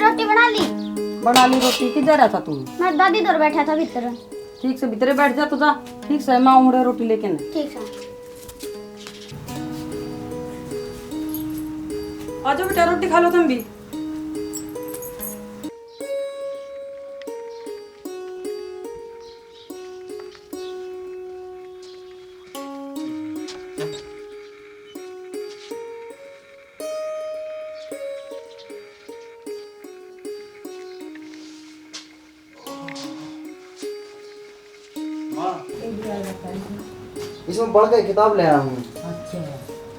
रोटी बना ली रोटी किधर रहा था तू? मैं दादी दौर बैठा था भीतर। ठीक से भीतर बैठ जा तो जा। ठीक से मैं उमड़े रोटी लेके ना। ठीक है। आ जाओ बेटा रोटी खा लो तुम भी। इसमें पढ़ के किताब ले आया हूँ। अच्छा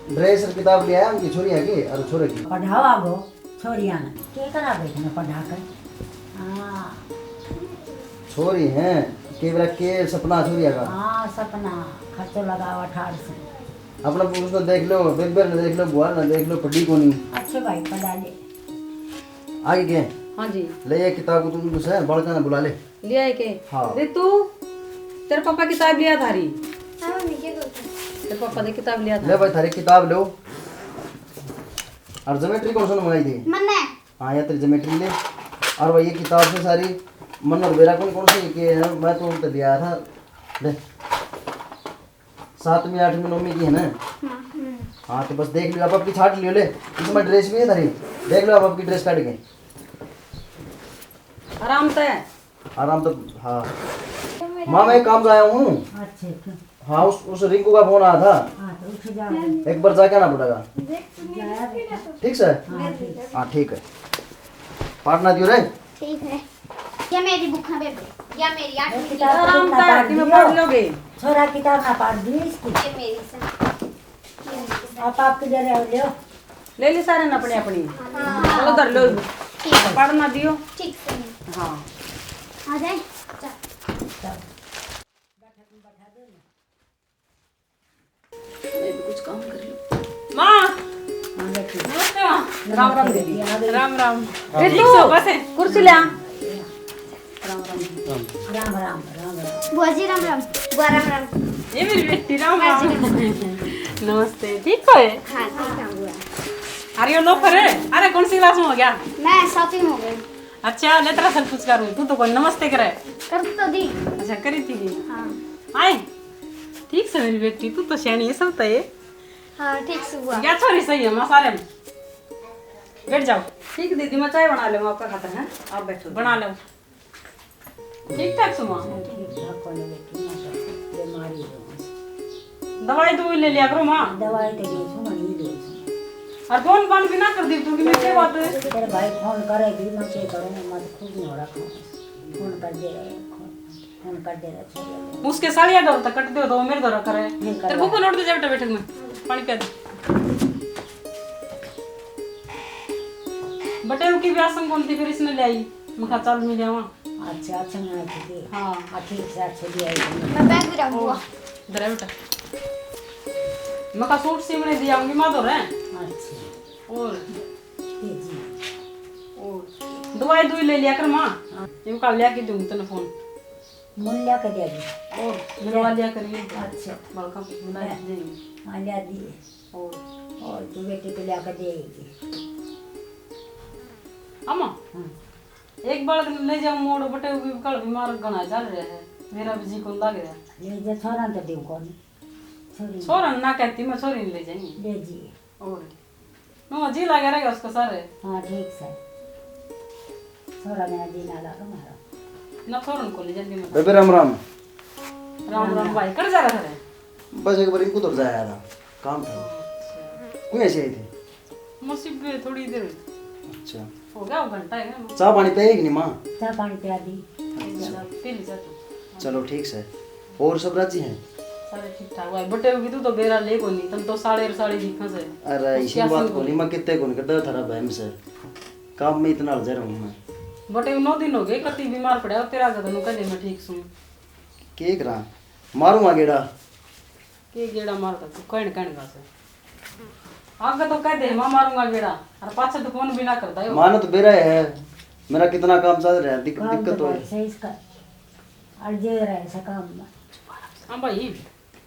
ड्रेस और किताब ले आया उनकी छोरी है की और छोरे की। पढ़ावा गो छोरिया ने के करा बैठने पढ़ा कर। हाँ छोरी हैं के के सपना छोरिया का। हाँ सपना खर्चो लगावा ठाड़ से। अपना पुरुष ने देख लो, बेबर ने देख लो, बुआ ने देख लो, पढ़ी को नहीं। अच्छे भाई पढ़ा ले। आगे के हाँ जी ले ये किताब को तुम से बड़का ने बुला ले। लिया है के? हाँ। तू तेरे पापा किताब लिया थारी। हाँ मम्मी के बोलते तेरे पापा ने किताब लिया था। ले भाई थारी किताब लो। और ज्योमेट्री कौन सा मंगाई थी? मन्ने हाँ या तेरी ज्योमेट्री ले। और भाई ये किताब से सारी मन और बेरा कौन कौन सी के है मैं तो उल्टा दिया था। ले 7वीं 8वीं 9वीं की है ना। हाँ तो बस देख लियो आप आपकी छाट लियो ले। इसमें ड्रेस भी है थारी देख लो आप आपकी ड्रेस काट के। आराम से आराम तो हाँ माँ मैं एक काम से आया हूँ। अच्छे क्यों? हाँ उस रिंकू का फोन आया था। हाँ तो उठ जाओ। एक बार जाके आना पड़ेगा। जाया बेटा। ठीक से हाँ ठीक है पाटना दियो रे। ठीक है। ये मेरी बुक है बेबे। या मेरी आठ की। किताब आराम ना पढ़ से कि मैं दियो। पढ़ लोगे। छोरा किताब ना पढ़ दी इसकी। ये मेरी से। आप आपके जरे ले ले ली सारे ना अपनी अपनी। हाँ चलो धर लो ठीक है। पढ़ना दियो। ठीक से। हाँ आ जाए। कुछ काम कर लो। माँ नमस्ते माँ। राम राम दीदी। राम राम। कुर्सी ले आ। राम राम। राम राम राम राम। बुआ जी राम राम। बुआ राम राम। ये मेरी बेटी राम राम। नमस्ते ठीक हो? हाँ ठीक है बुआ। अरे ये लोफर है। अरे कौन सी क्लास में हो गया? मैं शॉपिंग हो गई। अच्छा ले तेरा सब कुछ करूँ तू तो कोई नमस्ते करे। कर तो दी। अच्छा करी थी हाँ आए ठीक से मेरी बेटी तू तो शैनी है सब तो ये हाँ ठीक से बुआ। क्या छोरी सही है माँ सारे में बैठ जाओ। ठीक दीदी मैं चाय बना ले आपका खाता है आप बैठो बना लो ठीक ठाक सुमा। ठीक ठाक होने बेटी ना तो बीमारी हो। दवाई तो ले लिया करो माँ। दवाई तो दे छू मनी दे छू। और फोन बंद भी ना कर दी तू कि मैं क्या बात है। तेरे भाई फोन करेगी मैं क्या करूँ मत खुद नहीं हो रखा फोन कर दे रहे फोन कर दे रहे छोड़ उसके साड़ियाँ डोर तक कट दो तो मेरे दौरा करे तेरे भूख लौट दे जा बेटा बैठक में पानी पिया दे। बटे की भी आसन कौन थी फिर इसने ले आई मैं कहा चल मिल जावा। अच्छा अच्छा मैं थी हाँ ठीक से अच्छे दिया मैं बैग भी रख बुआ। इधर बेटा मैं का सूट सिमने दियाऊंगी माँ दो रहे अच्छा और जी दवाई दुई ले लिया कर माँ ये कल लिया के दूंगी तेने फोन मूल्य का दिया जी और मिलवा लिया करिए। अच्छा बड़का मिला देंगे हाँ लिया दिए और तू बेटी को लिया कर देगी। अम्मा हाँ एक बार ले जाओ मोड़ बटे हुए कल बीमार गना चल रहे हैं मेरा भी जी को लग रहा है। ले जा छोरा तो देव कौन छोरी छोरा ना कहती मैं छोरी ले जाएंगी ले जी और मैं जी लगा रहेगा उसका सारे। हाँ ठीक से छोरा मेरा जी ना लगा मारा ना छोरन को ले जाएंगे मैं। बेबे राम राम। राम राम भाई कर जा रहा है बस एक बार इनको तो जाया था काम था कोई ऐसे आई थी। मुसीबत थोड़ी देर अच्छा हो गया वो घंटा है ना चाय पानी पिएगी नहीं माँ? चाय पानी पिला दी पी ली जा तू। चलो ठीक से और सब राजी हैं? सारे ठीक ठाक भाई बटे होगी तू तो बेरा ले को नहीं तन तो साढ़े साढ़े दिखा से। अरे इसी बात को नहीं मैं कितने को नहीं करता थारा बहम से काम में इतना अलझा रहूँ मैं। बटे 9 दिन हो गए कति बीमार पड़ा तेरा गदन कदे मैं ठीक सुन के करा मारूंगा गेड़ा के गेड़ा मारता तू कहन कहन का से आगे तो कह दे मैं मारूंगा गेड़ा और पाछे तो फोन भी ना करता है। मानो तो बेरा है मेरा कितना काम चल रहा है दिक्कत तो है। सही इसका अर्जे रहे ऐसा काम में। हाँ भाई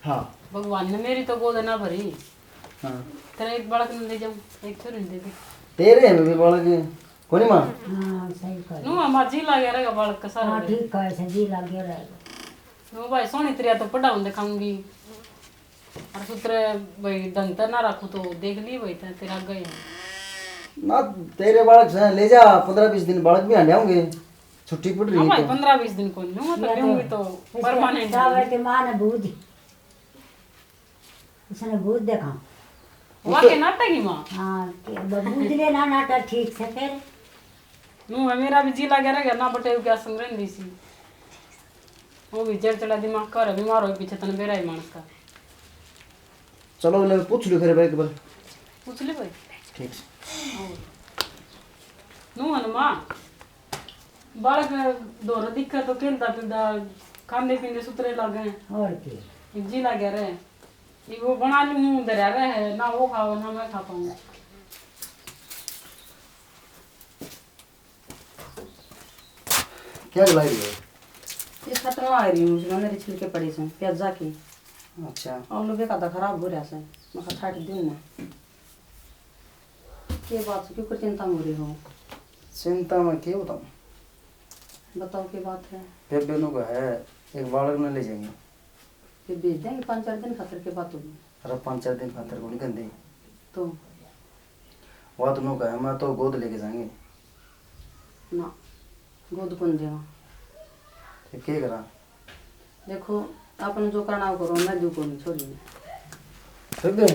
हाँ भगवान ने मेरी तो गोद ना भरी हाँ तेरा एक बालक ने ले जाऊं एक छोरी ने दे दी। तेरे हैं भी बालक कोनी माँ हाँ सही कर नु मां जी लागे रहेगा बालक का सारा हाँ ठीक है सजी लगे रहेगा नु भाई सोनी तेरिया तो पढ़ाऊं दिखाऊंगी और सूत्र भाई ढंग तर ना रखू तो देख ली भाई तेरा गए ना तेरे बालक से ले जा 15-20 दिन बालक भी आने होंगे छुट्टी पड़ रही हाँ है भाई तो 15-20 दिन को नु मतलब लेंगे तो परमानेंट सावर के माँ ने बूझ उसने बूझ देखा वहाँ के नाटक ही माँ हाँ बूझ लेना नाटक ठीक से फिर नु मेरा भी जी लगे रहेगा ना बटे क्या संग रहंदी सी वो भी जड़ चला दिमाग कर बीमार हो पीछे तने बेरा ही मानस का चलो ले पूछ लो फिर भाई एक बार पूछ ले भाई ठीक है नु हनुमा बालक दौर दिक्कत तो खेलता फिरता खाने पीने सुतरे लगे और की जी लगे रहे ये वो बना लूँ मुँह दरिया रहे ना वो खाओ ना मैं खा पाऊँ क्या लाई है ये खत्म आ रही हूँ उसमें मेरे छिलके पड़ी से प्याजा की अच्छा और लोग का खराब हो रहा है मैं छाट दूँ ना के बात से क्यों चिंता हो रही हो चिंता में क्या बताऊँ बताओ क्या बात है फिर बेनों का है एक बालक में ले जाएंगे फिर भेज देंगे 5-4 दिन खातर के बात होगी अरे 5-4 दिन खातर को निकल देंगे तो वह तो का है मैं तो गोद लेके जाएंगे ना गोद कौन देगा तो क्या करा देखो अपन जो करना करो मैं दू को नहीं छोड़ी फिर भी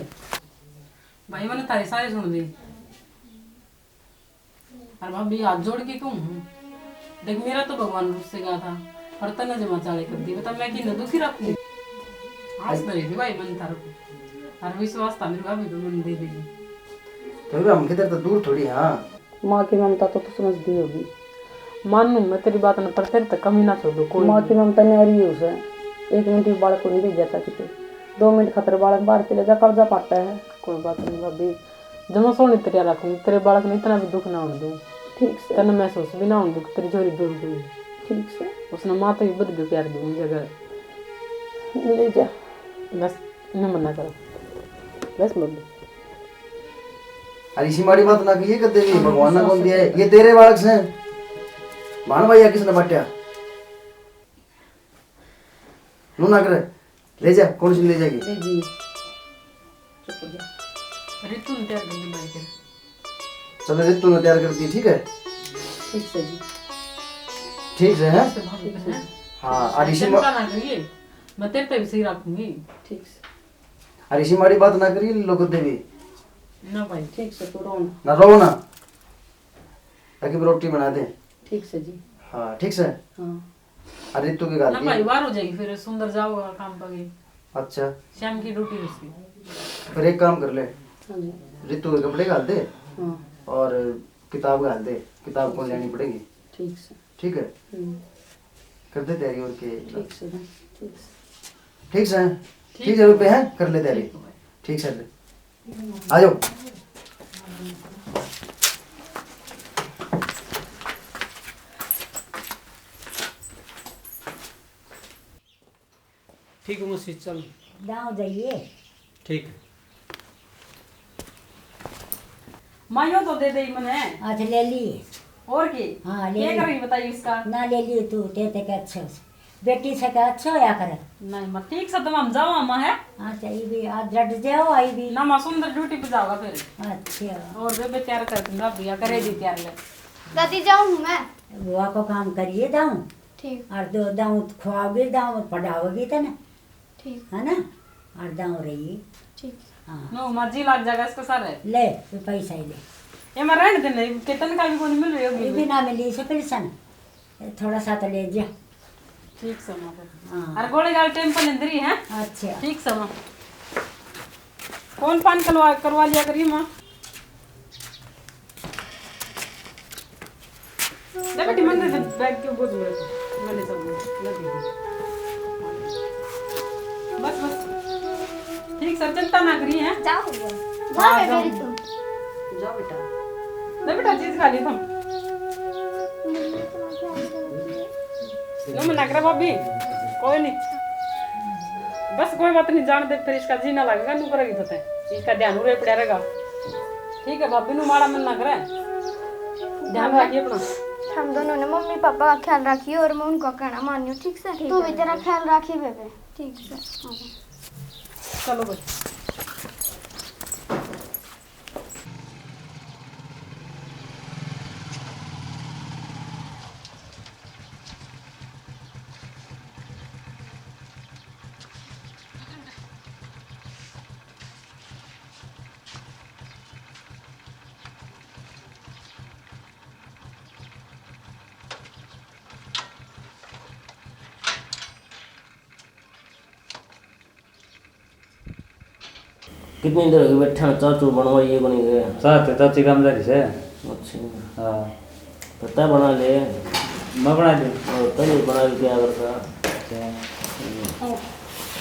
भाई मैंने तारी सारी सुन ली और भाभी हाथ जोड़ के क्यों हूँ देख मेरा तो भगवान रूप से गया था और तने जमा चाले कर दी बता मैं कि न दुखी रखूं आज तो रही भाई मन तार को और विश्वास था मेरी भाभी तो मन दे देगी तो भी हम किधर तो दूर थोड़ी हाँ माँ की ममता तो समझती होगी मानू मैं तेरी बात न पर तेरे तक कमी ना छोड़ू कोई माँ की ममता न्यारी है उसे 1 मिनट भी बालक को नहीं भेज जाता किसी 2 मिनट खातर बालक बाहर चले जा कर्जा पाता है कोई बात नहीं भाभी जमा सोनी तेरिया रखूंगी तेरे बालक ने इतना भी दुख ना होने दूँ ठीक से तने महसूस भी ना होने दूँ तेरी छोरी दूर गई ठीक से उसने माँ तो भी बद गई प्यार दूँ जगह ले जा बस न मना करो बस मत अरे इसी माड़ी बात ना की ये कर देगी भगवान ने कौन दिया है ये तेरे बालक से भान भैया किसने बांटा नू ना करे ले जा कौन सी ले जाएगी ले जी चुप हो जा ऋतु ने तैयार कर दी भाई के चलो ऋतु ने तैयार कर दी ठीक है ठीक से जी ठीक है हैं? ठीक से हाँ और इसी चिंता ना करिए मैं तेरे पे भी सही रखूंगी ठीक से और इसी माड़ी बात ना करिए लोग देवी ना भाई ठीक से तो रोन ना रो ना ताकि रोटी बना दे ठीक से जी हाँ ठीक से हाँ और ऋतु की गाल ना भाई बाहर हो जाएगी फिर सुंदर जाओगा काम पर अच्छा शाम की ड्यूटी उसकी फिर एक काम कर ले हाँ जी ऋतु के कपड़े घाल दे हाँ और किताब घाल दे किताब कौन लेनी पड़ेगी ठीक से ठीक है कर दे तैयारी और के ठीक से भाई ठीक से ठीक है ठीक है रुपए हैं कर ले तैयारी ठीक है आ जाओ ठीक है मुझसे चल गाँव जाइए ठीक मायो तो दे दे मने आज ले लिए और की हाँ, ले क्या ली। करेगी बताइए इसका ना ले लिए तू ते के अच्छे से बेटी से के अच्छे होया करे नहीं मैं ठीक से तमाम जाओ अम्मा है अच्छा ये भी आज रट जाओ आई भी ना मैं सुंदर ड्यूटी पे जाओगा फिर अच्छा और बेबे तैयार कर दूंगा भैया करे दी तैयार ले दादी जाऊँ हूँ मैं बुआ को काम करिए दाऊँ ठीक और दो दाऊँ खुआओगी दाऊँ पढ़ाओगी तो ना ठीक है ना और दाऊँ रही ठीक हाँ नो मर्जी लग जाएगा इसको सारे ले तो पैसा ही ले ये मैं रहने देने कितने का भी कोई मिल रही ये होगी भी ना मिली से पेंशन थोड़ा सा तो ले जा ठीक से माँ हाँ अरे गोले गाल टेम्पल इंद्री है अच्छा ठीक से माँ कौन पान करवा लिया करिए माँ ले बेटी मंदिर से बैग क्यों बोझ मेरे को मैंने सब लगी बस बस ठीक सर चिंता ना करिए हैं जाओ हाँ, जाओ जाओ। तुम जाओ बेटा ले बेटा चीज खा ली तुम नो मना करे भाभी कोई नहीं बस कोई बात नहीं जान दे फिर इसका जीना लगेगा नू करेगी तो तय इसका ध्यान उरे पड़ा रहेगा ठीक है भाभी नू माड़ा मन ना करे ध्यान रखिए अपना। हम दोनों ने मम्मी पापा का ख्याल रखिए और मैं उनका कहना मानियो, ठीक से? तू भी तेरा ख्याल रखिए बेबे। ठीक से। चलो भाई। कितनी देर हो गई बैठा चाचू बनवाइए को नहीं गए। साथ चाची कामदारी से। अच्छा हाँ पता बना ले। मैं बना दी। और तभी बना के क्या करता।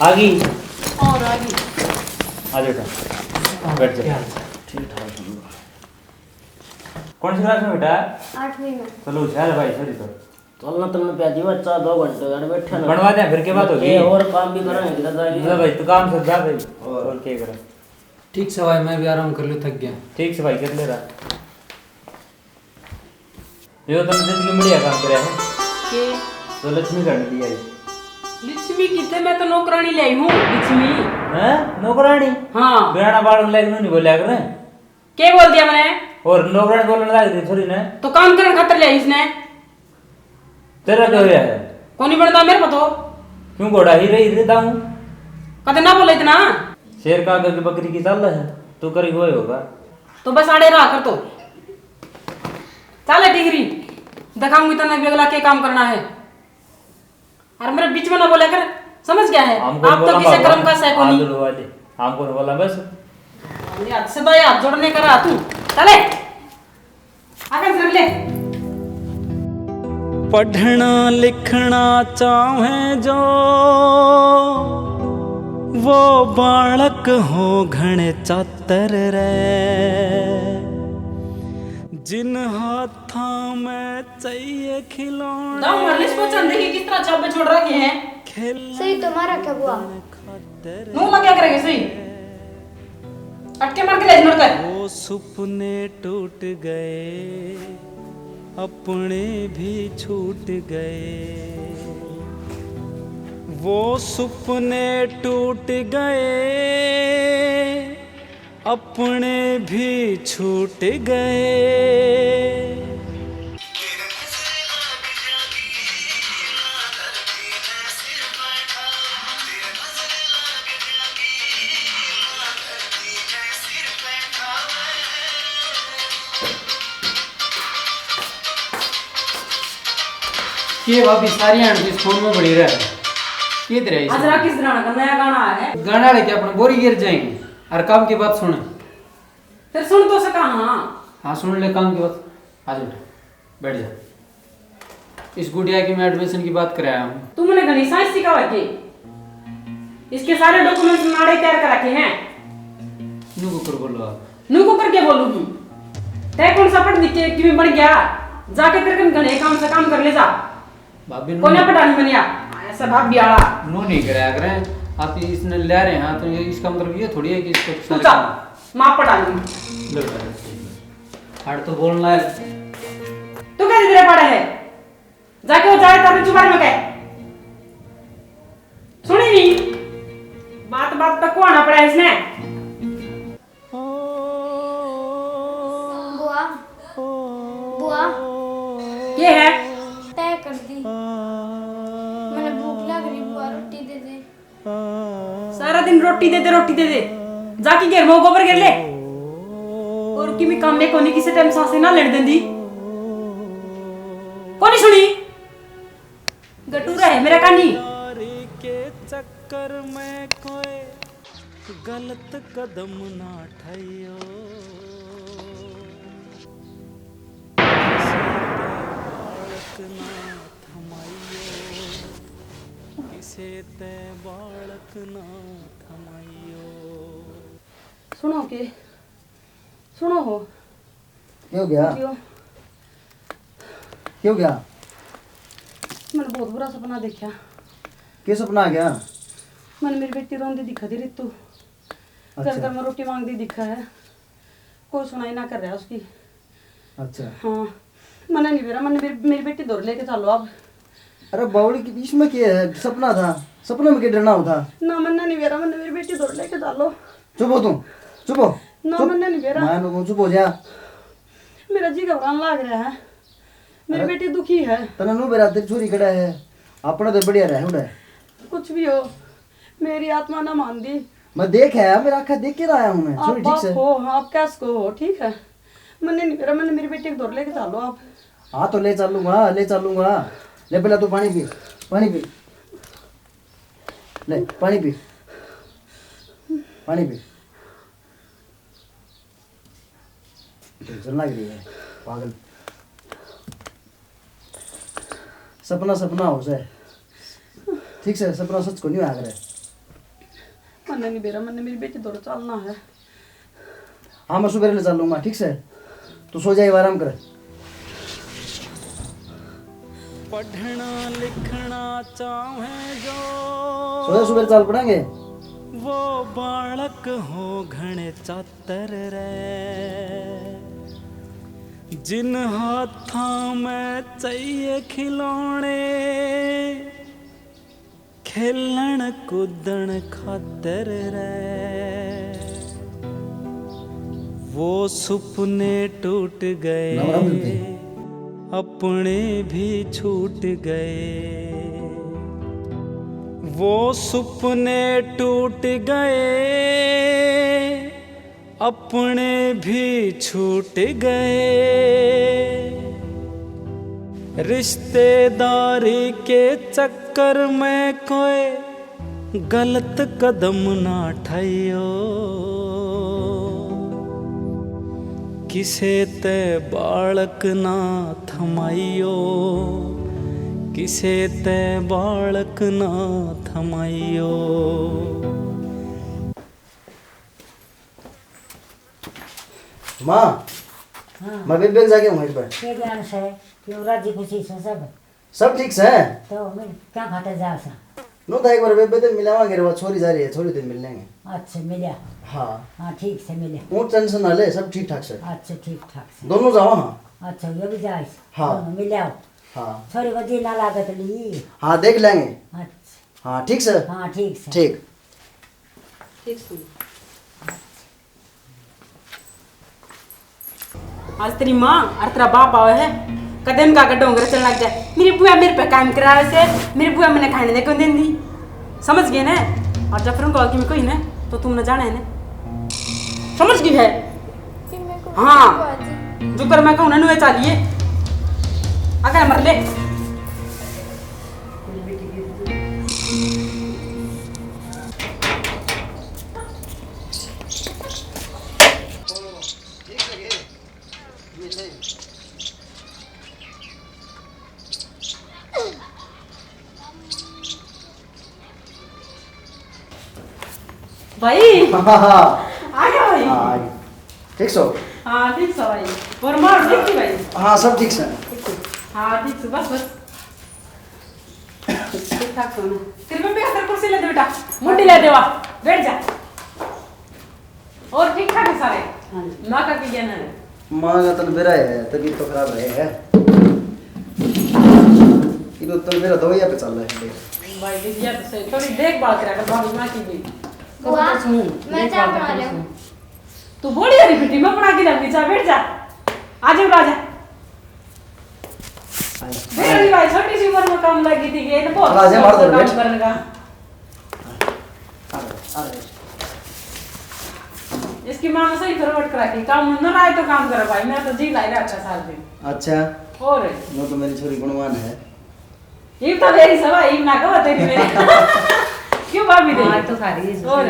आगी और आगे आ बेटा बैठ जा। ठीक ठाक। कौन सी क्लास में बेटा? 8वीं में। चलो होशियार है भाई सॉरी तो चलना तुमने प्याजी बच्चा 2 घंटे गाड़ी बैठा ना बनवा दे फिर के बात होगी। ये और काम भी कराएंगे दादा मतलब भाई तू काम से जा भाई और क्या करा। ठीक से भाई मैं भी आराम कर लूँ, थक गया। ठीक से भाई कर ले रहा ये तो तुमने जिंदगी में बढ़िया काम कराया है के तो लक्ष्मी करने दिया है। लिच्छवी कितने मैं तो नौकरानी ले आई हूँ लिच्छवी। हैं नौकरानी? हाँ बिराना बाल लाइक नहीं बोलिया कर क्या बोल दिया मैंने? और नौकरानी बोलने लग रही थोड़ी ना। तो काम करने खातर ले आई इसने। तेरा क्या हुआ है? कौन नहीं बनता मेरे को तो। क्यों घोड़ा ही रही रहता हूँ। कदे ना बोले इतना। शेर का आगे बकरी की चाल है तू करी हुए होगा तो बस आड़े रहा कर तो चले डिग्री दिखाऊंगी तो भी अगला क्या काम करना है। और मेरे बीच में ना बोले कर, समझ गया है? आप तो किसी कर्म का सैकोनी। हमको नहीं बोला बस याद से तो याद जोड़ने का रहा तू। चले आगे चल ले। पढ़ना लिखना चाहे जो वो बालक हो घणे चातर रे, जिन हाथों में चाहिए खिलौने दाऊ मरलिस को चंद देखिए किस तरह चाबे छोड़ रखे हैं। सही तुम्हारा क्या हुआ? नू लग क्या करेंगे सही अटके मार के ले नोट कर। वो सपने टूट गए अपने भी छूट गए, वो सपने टूट गए अपने भी छूट गए। ये भाभी सारी आंट इस फोन में बड़ी रहा है। ये तेरा आज रात किस तरह का नया गाना आया है। गाना लेके अपने बोरी गिर जाएंगे और काम की बात सुने। फिर सुन तो सका। हाँ हाँ सुन ले काम की बात। आज बेटा बैठ जा। इस गुड़िया की मैं एडमिशन की बात कराया हूँ। तुमने गणित साइंस सिखावा के इसके सारे डॉक्यूमेंट्स नाड़े तैयार कर रखे हैं। नू को कर बोलो आप। नू को करके बोलूंगी तय कौन सा पढ़ लिख के क्यों बढ़ गया। जाके तेरे गणे काम से काम कर ले जा। भाभी कोने पढ़ानी बनिया ऐसा भाग बियाड़ा नो नहीं कराया करें आप। इसने ले रहे हैं तो इसका मतलब ये थोड़ी है कि इसको तू जा मां पढ़ानी। हार्ड तो बोलना है। तू कैसे तेरे पढ़े है जाके वो जाए तब चुबारे में कह सुनी नहीं बात बात तक को आना पड़ा इसने। बुआ बुआ ये है तय कर दी। मैंने भूख लग रही बुआ, रोटी दे दे। सारा दिन रोटी दे दे जाके घेर में गोबर घेर ले और की भी काम में कोनी किसी टाइम सांसें ना लड़ देंदी। कोनी सुनी गटूरा है मेरा कानी। के चक्कर में कोई गलत कदम ना उठाइयो, किसे ते बालक ना थमाइयो। सुनो के सुनो हो क्यों गया? क्यों गया? मैंने बहुत बुरा सपना देखा। क्या सपना आ गया? मैंने मेरी बेटी रोंदी दिखा दी रितु। घर घर में रोटी मांगती दिखा है, कोई सुनाई ना कर रहा है उसकी। अच्छा हाँ मना नहीं बेरा, मैंने मेरी बेटी दौड़ लेके चलो आप। अरे बावड़ी के बीच में क्या है? सपना था, सपने में क्या डरना होता? ना मन्ना नहीं बेरा, मैंने मेरी बेटी दौड़ लेके चलो। चुप हो तुम, चुप हो। ना मन्ना नहीं बेरा, मैं चुप हो जा। मेरा जी घबराने लग रहा है, मेरी बेटी दुखी है। तना नु बेरा तेरी छोरी खड़ा है, अपना तो बढ़िया रहे उड़े। कुछ भी हो, मेरी आत्मा ना मान दी। मैं देख है, मेरा आँखा देख के आया हूँ मैं। आप छोरी ठीक से। बाप हो, आप कैसे को हो, ठीक है। मैंने नहीं बेरा, मैंने मेरी बेटी को दौड़ लेके चलो आप। हाँ तो ले चलूंगा, ले चलूंगा। ले पहले तू पानी पी, पानी पी। ले पानी पी, पानी पी। टेंशन लग रही है पागल। सपना सपना हो जाए, ठीक से सपना सच को नहीं आ रहा है। मैंने नहीं बेरा, मैंने मेरी बेटी दौड़ चलना है। हाँ मैं सुबह ले चलूंगा, ठीक से। तू सो जाए, आराम कर। पढ़ना लिखना चाहे जो सुबह सुबह चल पड़ेंगे। वो बालक हो घने चातर रे, जिन हाथों में चाहिए खिलौने, खेलन कूदन खातर रे, वो सुपने टूट गए, अपने भी छूट गए, वो सुपने टूट गए, अपने भी छूट गए, रिश्तेदारी के चक्कर में कोई गलत कदम ना उठाइयो, किसे ते बालक ना थमाइयो, किसे ते बालक ना थमाइयो। माँ, मैं भी बेल जाके हूँ एक बार। के ज्ञान से क्यों राजी खुशी से सब ठीक से। तो मैं क्या खाते जा सा? नो था एक बार बेबे तो मिलावांगे रे, वो छोरी जा रही है, छोरी दिन मिल लेंगे। अच्छा मिला। हाँ हाँ ठीक से मिले। वो टेंशन ना ले, सब ठीक ठाक से। अच्छा ठीक ठाक से। दोनों जाओ। हाँ अच्छा ये भी जाए। हाँ। दोनों मिले आओ। हाँ छोरी को जी ना लागत ली। हाँ देख लेंगे। अच्छा हाँ ठीक से। हाँ ठीक से। ठीक। ठीक सुन। आज तेरी माँ और तेरा बाप आवे है, कदम का डोंगर चलने लग जाए। मेरी बुआ मेरे पे काम करा रहे से, मेरी बुआ मैंने खाने दे क्यों दें दी, समझ गए ना? और जब फिर उनको में कोई ना तो तुम न जाना है ना, समझ गई है? हाँ जो कर मैं कहूँ ना नुए चालिए अगर मर ले। भाई हाँ हाँ आ गया भाई। हाँ ठीक सो। हाँ ठीक है भाई। और मार ठीक थी भाई। हाँ सब ठीक से। हाँ ठीक है बस बस ठीक ठाक सोना। तेरे में बेहतर कुर्सी ले दे बेटा, मुंडी ले देवा, बैठ जा। और ठीक ठाक है सारे? हाँ जी। माँ का क्या है? माँ का तन बेरा है, तबीयत तो खराब है। ये तो तन बेरा दवाइयाँ पे चल रहा है भाई दिया तो सही, थोड़ी देखभाल करा कर भाभी माँ की भी। बुआ मैं चाय बना ले हूँ। तू बड़ी हरी बेटी, मैं बना के लाऊंगी, जा बैठ जा। आ जाओ राजा। मेरी भाई छोटी सी उम्र में काम लगी थी, ये तो बहुत राजा मार दो काम बेटा। करने का। इसकी माँ ने सही फॉरवर्ड करा के काम न आए तो काम करे भाई, मेरा तो जी लाई रहा अच्छा साल दिन। अच्छा और वो तो मेरी छोरी गुणवान है। ये तो मेरी सवा ही ना कहो तेरी मेरी। क्यों भाभी दे? हाँ तो सारी है। और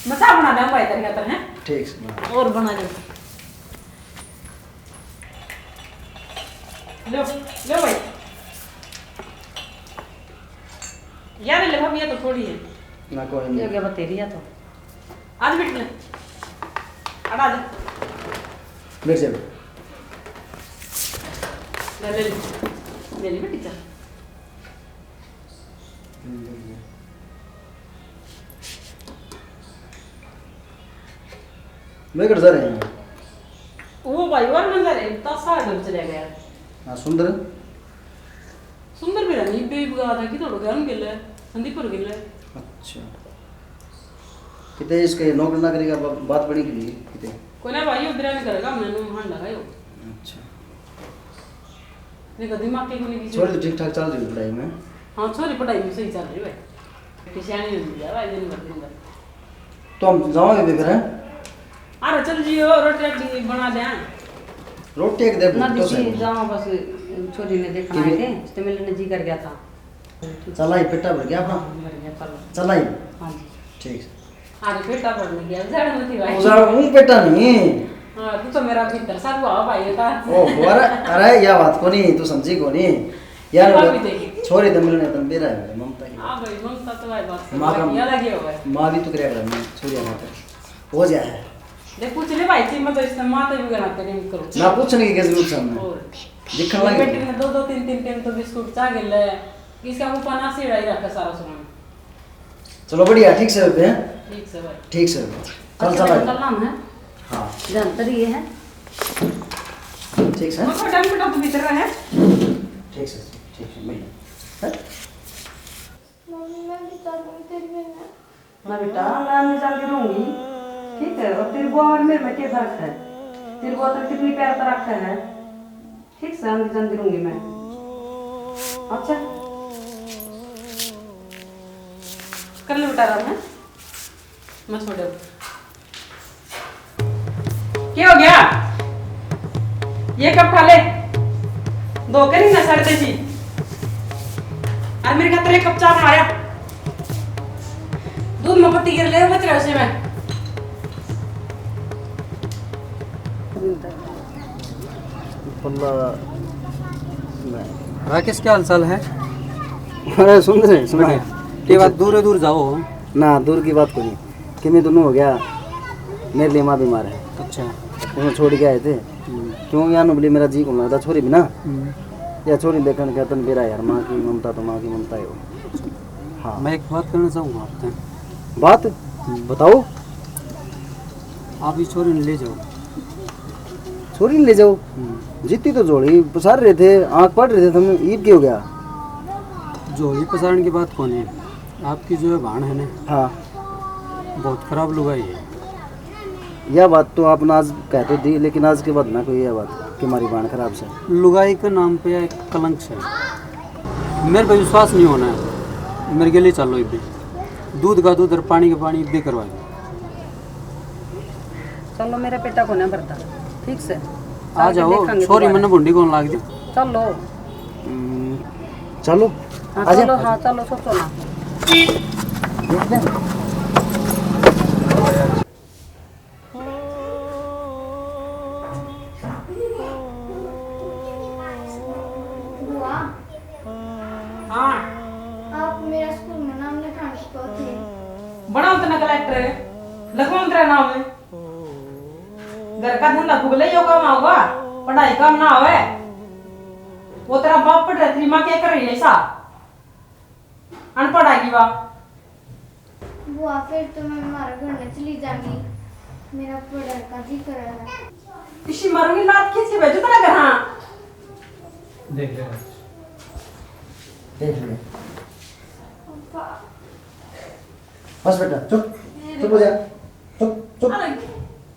मसा बना दे भाई तेरे खातर है। ठीक से। और बना दे। लो लो भाई। यार ले भाभी ये तो थोड़ी है। ना कोई नहीं। ये क्या तेरी है तो? आज बैठ ले। आ जा। बैठ जा। ले ले बेटी चल। मैं कर जा रहे हैं। वो भाई और नंबर है तो साढ़े चले गया हाँ सुंदर सुंदर भी नहीं बेबी का था कि थोड़ा गरम गिल है संदीपुर गिल है अच्छा कितने इसके नौकरी ना करेगा बात बड़ी के लिए कितने कोई ना भाई उधर नहीं करेगा मैंने मान लगायो अच्छा देखो दिमाग के कोनी छोड़ तो ठीक ठाक चल रही है पढ़ाई में हाँ छोरी पढ़ाई में सही चल रही है भाई किसानी नहीं मिल भाई दिन भर तो हम जाओगे बेकर हैं अरे चल जियो रोटी बना दे रोटी एक दे ना तो दीदी जाओ बस छोरी ने देखना ठीक है तो मिलने जी कर गया था चला ही पेटा भर गया अपना मर गया चलो चला ही हाँ जी ठीक अरे बेटा पढ़ने गया जड़ मत भाई उधर हूं पेटा नहीं हाँ तू तो मेरा भीतर सब हुआ भाई था ओ अरे या बात को नहीं तू समझी को नहीं यार बात भी देखी छोरी तो मिलने तो मेरा है ममता की हाँ भाई ममता तो भाई बात माँ का ये लगे हुआ है माँ भी तो करेगा करना छोरी आना हो जाए देख पूछ ले भाई ची मत इसने माता भी गना तेरे में करो ना पूछने की क्या जरूरत है हमें और दिखने लगे बेटी ने दो तीन टाइम तो बिस्कुट चा गेले इसका वो पना से रही रखा सारा सामान चलो बढ़िया ठीक से रुपए ठीक से भाई ठीक से चल अच्छा चल चलना है हाँ जानतर ये है ठीक से वो छोटा बेटा तू भीतर रहे ठीक है मैं मम्मी मैं भी चलूंगी तेरी बिना ना बेटा मैं नहीं जानती रहूंगी ठीक है और तेरी बुआ और मेरे में क्या फर्क है तेरी बुआ तो कितनी प्यार से रखा है ठीक से मैं जानती रहूंगी मैं अच्छा कर ले बेटा आराम है मैं छोड़े क्या हो गया ये कब खा ले दो करी ना सड़ते सी आज मेरे खातर एक कप चाय बनाया दूध में पत्ती गिर ले बच रहा उसे मैं राकेश क्या हाल चाल है अरे सुन रहे सुना है ये बात दूर दूर जाओ ना दूर की बात को नहीं कि मैं दोनों हो गया मेरे लिए माँ बीमार है अच्छा उन्हें छोड़ के आए थे क्यों यार बोली मेरा जी को लगता छोरी भी ना या छोरी देखने क्या तन बेरा यार माँ की ममता तो माँ की ममता है वो हाँ मैं एक बात करना चाहूँगा आपसे बात बताओ आप इस छोरी ने ले जाओ छोरी ले जाओ जीती तो जोड़ी पसार रहे थे आँख पड़ रहे थे तुम ईद क्यों गया जोड़ी पसारने की बात कौन है आपकी जो है भाण है ना हाँ बहुत खराब लुगाई है यह बात तो आप आज कहते दी लेकिन आज के बाद ना कोई यह बात कि हमारी बाण खराब से लुगाई के नाम पे एक कलंक है मेरे पे विश्वास नहीं होना है मेरे के लिए चलो इब्बी दूध का दूध और पानी का पानी इब्बी करवाए चलो मेरे बेटा को ना बरता ठीक से आ जाओ छोरी मैंने बुंडी कौन लाग दी चलो चलो हाँ चलो हाँ चलो सोचो ना बुआ हाँ आप मेरा स्कूल में नाम लिखाने को थे बड़ा उतना कलेक्टर है लखनऊ तेरा नाम है घर का धंधा फुगले यो काम होगा पढ़ाई काम ना होवे वो तेरा बाप पढ़ रहा तेरी माँ क्या कर रही है ऐसा अनपढ़ आएगी वाह बुआ फिर तो मैं हमारे घर में चली जाऊंगी मेरा पढ़ाई का जी कर रहा है इसी मारूंगी लात खींच के भेजो तेरा घर हाँ देख ले देख ले बस बेटा चुप चुप हो जा चुप चुप अरे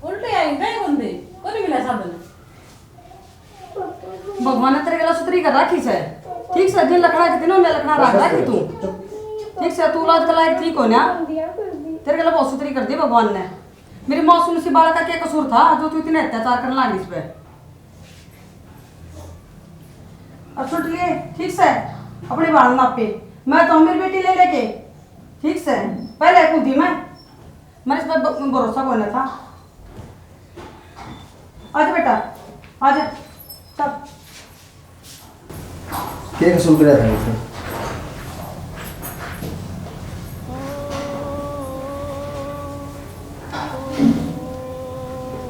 उल्टे आई गए बंदे कोनी मिला साधन भगवान ने तेरे गला सुतरी कर रखी है ठीक से दिन लखड़ा के दिनों में लखड़ा रख रखी तू ठीक से तू लाज गला ठीक हो ना तेरे गला बहुत सुतरी कर दी भगवान ने मेरी मासूम सी बालक का क्या कसूर था जो तू इतने अत्याचार करने लगी इस पे अब छुट लिए ठीक से अपनी बाल नाप पे मैं तो मेरी बेटी ले लेके ठीक से पहले कूदी मैं इस पर भरोसा होना था आजा बेटा आजा चल क्या कसूर कर रहा था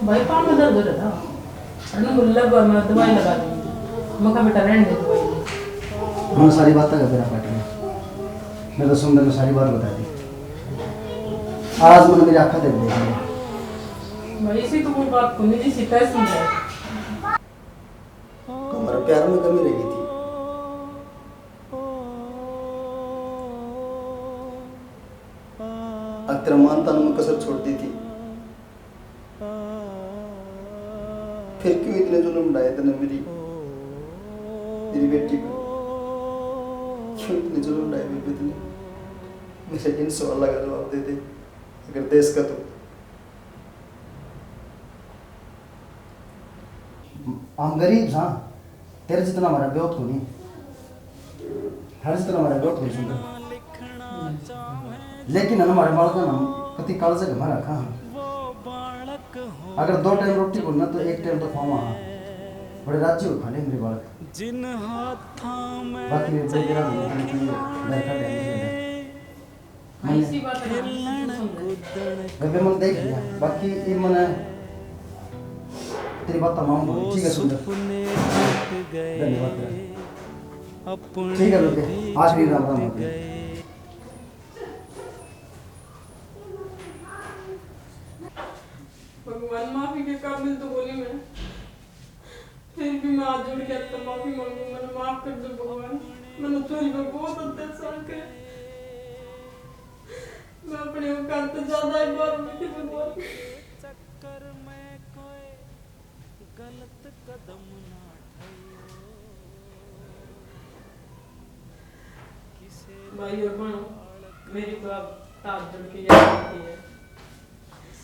भाई पाँव में दर्द हो रहा था अरे मुल्ला को मैं दवाई लगा दी मका बेटा रहने दे दवाई हाँ सारी बात का तेरा पार्टी में मैं तो सुंदर में सारी बात बता दी आज मैंने मेरी आँखें देख दी भाई इसी तो कोई बात को नहीं जी सीता है समझा प्यार में कमी रह गई थी। अगर तेरा मानता मैं कसर छोड़ दी थी, फिर क्यों इतने जुल्म ढाए तूने मेरी बेटी पर? क्यों इतने जुल्म ढाए मेरी बेटी ने? मेरे इन सवालों का जवाब दे दे अगर देश का। तो हम गरीब हाँ, तेरे जितना हमारा ब्योत को नहीं, हर जितना हमारा ब्योत को सुंदर, लेकिन हमारे बाल का नाम कति काल से घमा रखा। अगर 2 टाइम रोटी बोलना तो 1 टाइम तो खावा। बड़े राज्य हो खाने मेरे बालक। बाकी मेरे बड़े तेरा मैं मन देख लिया, बाकी ये मन तेरी बात तमाम ठीक है सुंदर। धन्यवाद। ठीक है लोगे, आखिरी राम राम होते हैं। भगवान माफी के काबिल तो बोली मैं, फिर भी मैं हाथ जोड़ के आपका माफी मांगू। मैंने माफ कर दो भगवान, मैंने चोरी में बहुत अत्याचार करे। मैं अपने औकात से ज्यादा ही बार में थी भगवान। भाई और बहनों, मेरी तो आप हाथ जोड़ के याद रखी है।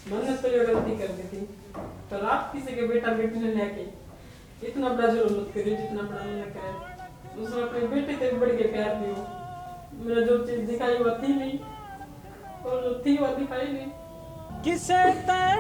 मैंने तो ये गलती कर दी थी, पर आप किसी के बेटा बेटी ने लेके इतना बड़ा जुल्म मत करिए जितना बड़ा मैंने किया। उसने अपने बेटे से बढ़ के प्यार दियो। मेरा जो चीज दिखाई वो थी नहीं, और जो थी वो दिखाई नहीं। किसे तय